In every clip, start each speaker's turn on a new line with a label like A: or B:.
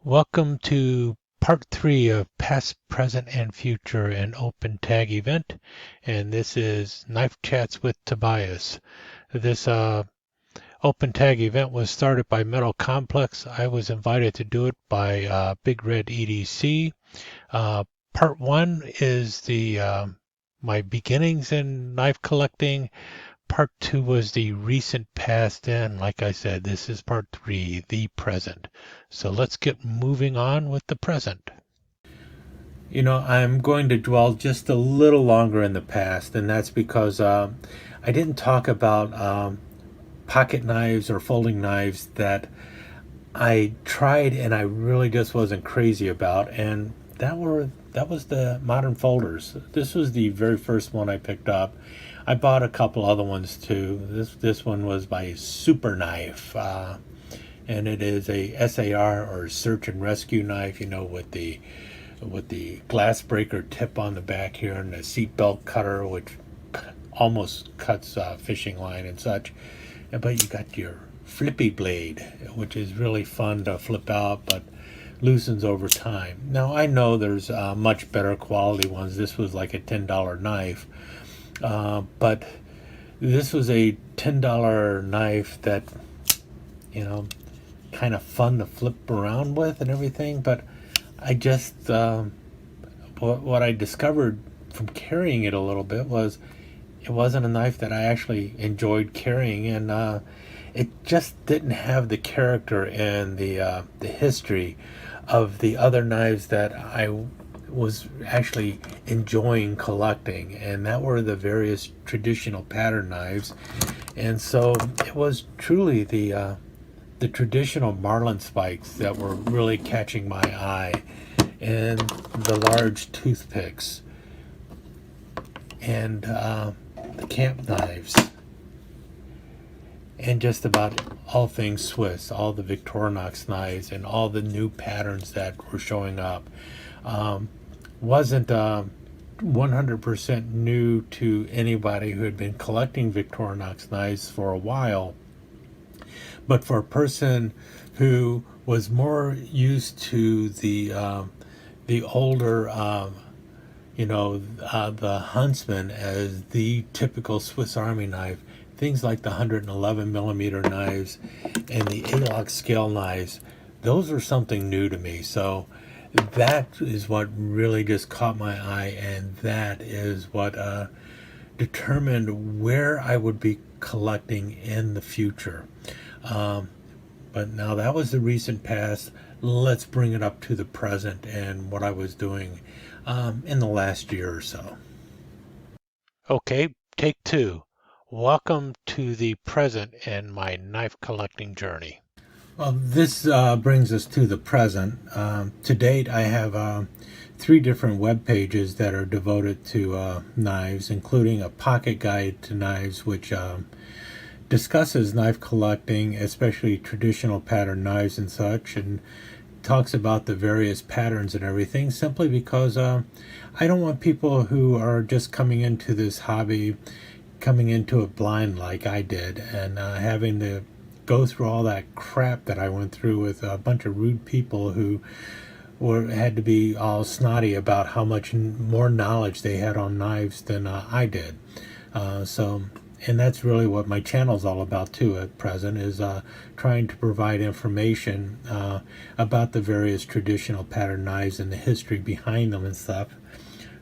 A: Welcome to part 3 of Past, Present, and Future, an open tag event. And this is Knife Chats with Tobias. This open tag event was started by Metal Complex. I was invited to do it by Big Red EDC. Part 1 is the my beginnings in knife collecting. Part 2 was the recent past, and like I said, this is part 3, the present. So let's get moving on with the present. I'm going to dwell just a little longer in the past, and that's because I didn't talk about pocket knives or folding knives that I tried and I really just wasn't crazy about, and that was the modern folders. This was the very first one I picked up. I bought a couple other ones too. This one was by Super Knife, and it is a SAR or search and rescue knife. With the glass breaker tip on the back here and the seatbelt cutter, which almost cuts fishing line and such. But you got your flippy blade, which is really fun to flip out, but loosens over time. Now I know there's much better quality ones. This was like a $10 knife, but this was a $10 knife that, kind of fun to flip around with and everything. But I just, what I discovered from carrying it a little bit was it wasn't a knife that I actually enjoyed carrying, and it just didn't have the character and the history of the other knives that I was actually enjoying collecting, and that were the various traditional pattern knives. And so it was truly the traditional marlin spikes that were really catching my eye, and the large toothpicks, and the camp knives, and just about all things Swiss, all the Victorinox knives, and all the new patterns that were showing up. Wasn't 100% new to anybody who had been collecting Victorinox knives for a while, but for a person who was more used to the older, the Huntsman as the typical Swiss Army knife, things like the 111 millimeter knives and the A-lock scale knives, those were something new to me. So that is what really just caught my eye, and that is what determined where I would be collecting in the future. But now that was the recent past. Let's bring it up to the present and what I was doing in the last year or so. Okay, take 2. Welcome to the present in my knife collecting journey. Well, this brings us to the present. To date, I have 3 different web pages that are devoted to knives, including a pocket guide to knives, which discusses knife collecting, especially traditional pattern knives and such, and talks about the various patterns and everything, simply because I don't want people who are just coming into this hobby coming into it blind like I did, and having to go through all that crap that I went through with a bunch of rude people who had to be all snotty about how much more knowledge they had on knives than I did. And that's really what my channel's all about too at present, is trying to provide information about the various traditional pattern knives and the history behind them and stuff,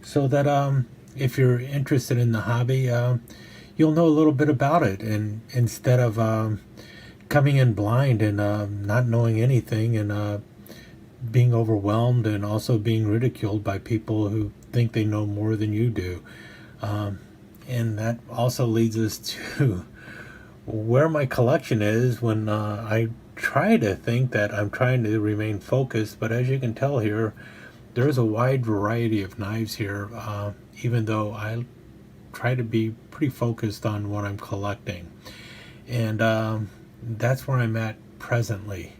A: so that if you're interested in the hobby, you'll know a little bit about it, and instead of coming in blind and not knowing anything, and being overwhelmed and also being ridiculed by people who think they know more than you do. And that also leads us to where my collection is when I try to think that I'm trying to remain focused. But as you can tell here, there's a wide variety of knives here, even though I try to be pretty focused on what I'm collecting. And that's where I'm at presently.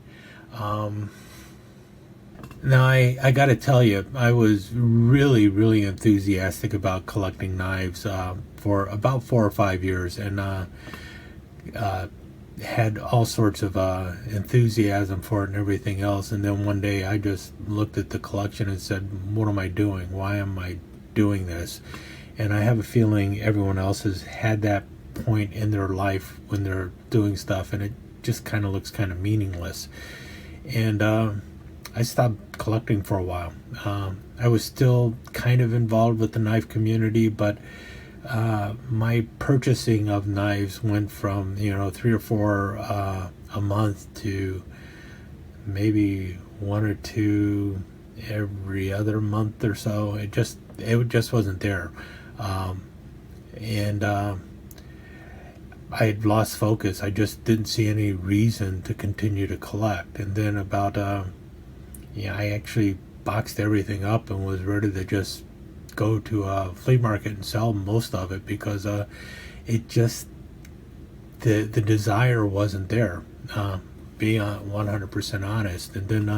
A: Now, I got to tell you, I was really, really enthusiastic about collecting knives for about 4 or 5 years, and had all sorts of enthusiasm for it and everything else. And then one day I just looked at the collection and said, what am I doing? Why am I doing this? And I have a feeling everyone else has had that point in their life when they're doing stuff, and it just kind of looks kind of meaningless. And I stopped collecting for a while. I was still kind of involved with the knife community, but my purchasing of knives went from 3 or 4 a month to maybe 1 or 2 every other month or so. It just wasn't there, and I had lost focus. I just didn't see any reason to continue to collect. And then about I actually boxed everything up and was ready to just go to a flea market and sell most of it, because it just the desire wasn't there, being 100% honest. And then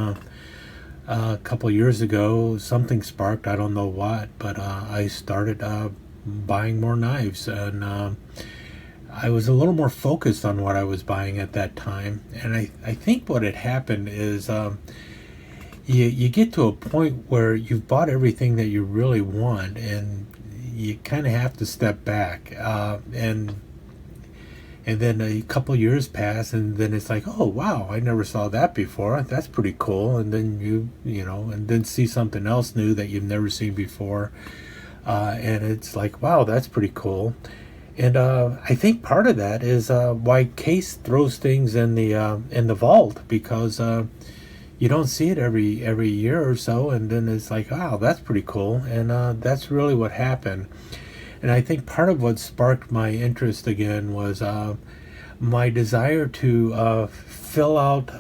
A: a couple years ago something sparked, I don't know what, but I started buying more knives, and I was a little more focused on what I was buying at that time. And I think what had happened is you get to a point where you've bought everything that you really want, and you kind of have to step back, and then a couple years pass, and then it's like, oh wow, I never saw that before, that's pretty cool. And then and then see something else new that you've never seen before, and it's like, wow, that's pretty cool. And I think part of that is why Case throws things in the vault, because you don't see it every year or so, and then it's like, wow, that's pretty cool. And that's really what happened. And I think part of what sparked my interest again was my desire to fill out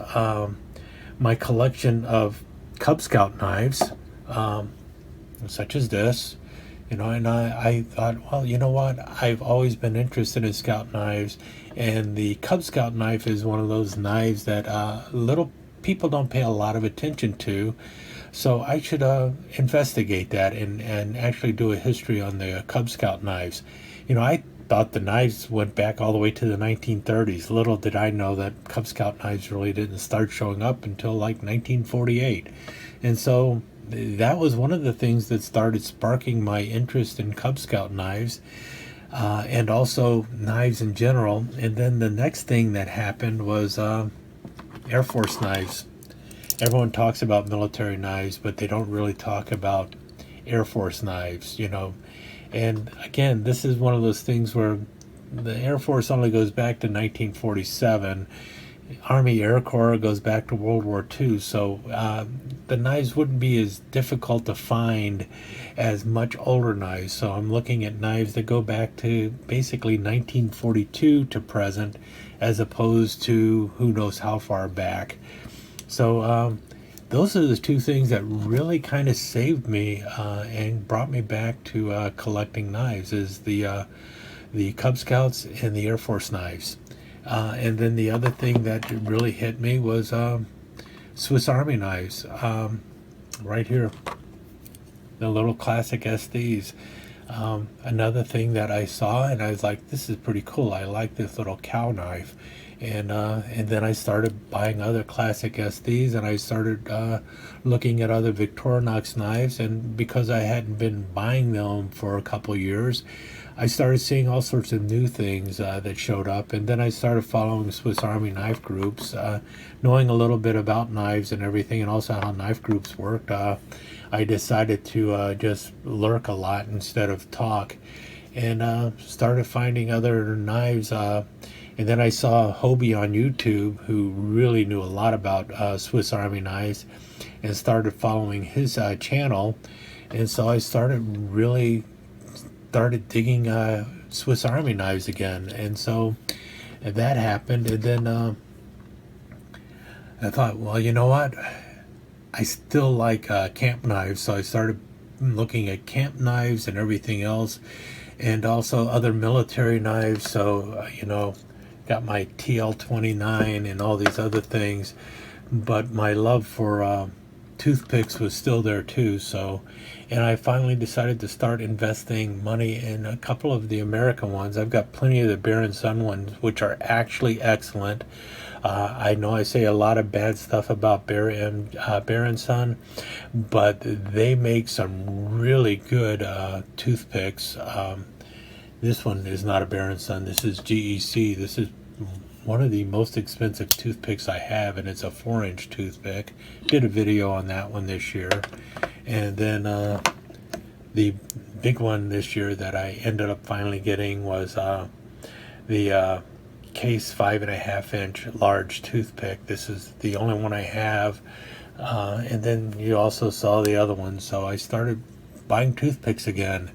A: my collection of Cub Scout knives, such as this. And I thought, well, you know what? I've always been interested in Scout knives, and the Cub Scout knife is one of those knives that little people don't pay a lot of attention to. So I should investigate that and actually do a history on the Cub Scout knives. I thought the knives went back all the way to the 1930s. Little did I know that Cub Scout knives really didn't start showing up until like 1948. And so that was one of the things that started sparking my interest in Cub Scout knives, and also knives in general. And then the next thing that happened was Air Force knives. Everyone talks about military knives, but they don't really talk about Air Force knives, And again, this is one of those things where the Air Force only goes back to 1947. Army Air Corps goes back to World War II, so the knives wouldn't be as difficult to find as much older knives. So I'm looking at knives that go back to basically 1942 to present, as opposed to who knows how far back. So those are the two things that really kind of saved me and brought me back to collecting knives, is the Cub Scouts and the Air Force knives. And then the other thing that really hit me was Swiss Army knives, right here, the little classic SDs. Another thing that I saw, and I was like, this is pretty cool. I like this little cow knife. And then I started buying other classic SDs, and I started looking at other Victorinox knives. And because I hadn't been buying them for a couple years, I started seeing all sorts of new things that showed up. And then I started following Swiss Army knife groups, knowing a little bit about knives and everything, and also how knife groups worked. I decided to just lurk a lot instead of talk, and started finding other knives. And then I saw Hobie on YouTube, who really knew a lot about Swiss Army knives, and started following his channel. And so I started digging Swiss Army knives again. And so that happened. And then I thought, well, you know what? I still like camp knives. So I started looking at camp knives and everything else, and also other military knives. So, got my TL-29 and all these other things. But my love for toothpicks was still there too. So, and I finally decided to start investing money in a couple of the American ones. I've got plenty of the Bear and Son ones, which are actually excellent. I know I say a lot of bad stuff about Bear and Son, but they make some really good toothpicks. This one is not a Bear and Son. This is GEC. This is one of the most expensive toothpicks I have, and it's a 4-inch toothpick. Did a video on that one this year. And then the big one this year that I ended up finally getting was the Case 5.5-inch large toothpick. This is the only one I have. And then you also saw the other one. So I started buying toothpicks again.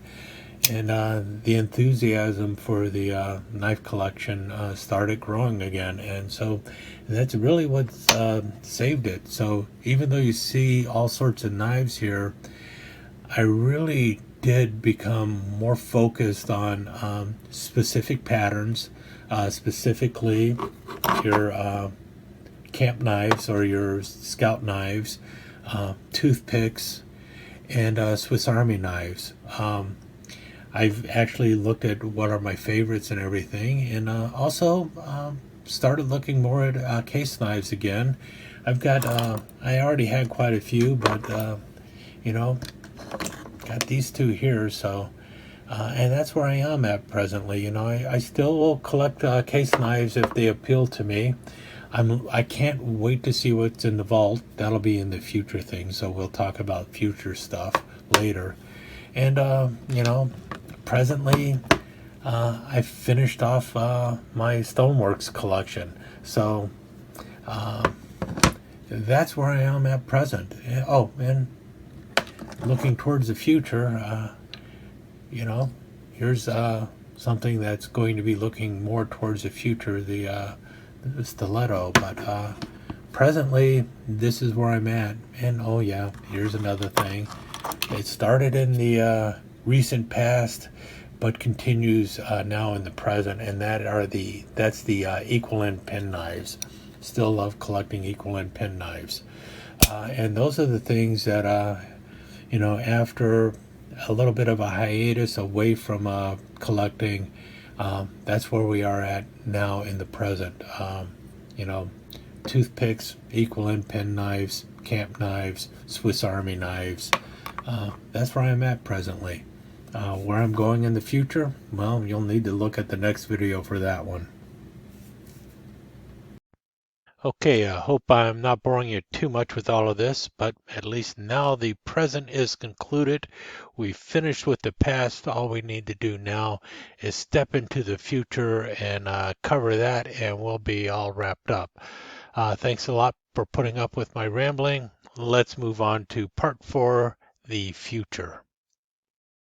A: And the enthusiasm for the knife collection started growing again. And so that's really what saved it. So even though you see all sorts of knives here, I really did become more focused on specific patterns, specifically your camp knives or your scout knives, toothpicks, and Swiss Army knives. I've actually looked at what are my favorites and everything, and also started looking more at case knives again. I've got, I already had quite a few, but you know, got these two here, so, and that's where I am at presently. You know, I still will collect case knives if they appeal to me. I can't wait to see what's in the vault. That'll be in the future thing, so we'll talk about future stuff later. And, you know, presently, I finished off my Stoneworks collection. So, that's where I am at present. Oh, and looking towards the future, you know, here's something that's going to be looking more towards the future, the stiletto. But presently, this is where I'm at. And, oh, yeah, here's another thing. It started in the recent past, but continues now in the present, and that's the equal end pen knives. Still love collecting equal end pen knives, and those are the things that you know, after a little bit of a hiatus away from collecting, that's where we are at now in the present. You know, toothpicks, equal end pen knives, camp knives, Swiss Army knives. That's where I'm at presently. Where I'm going in the future, well, you'll need to look at the next video for that one. Okay, I hope I'm not boring you too much with all of this, but at least now the present is concluded. We've finished with the past. All we need to do now is step into the future and cover that, and we'll be all wrapped up. Thanks a lot for putting up with my rambling. Let's move on to part 4, the future.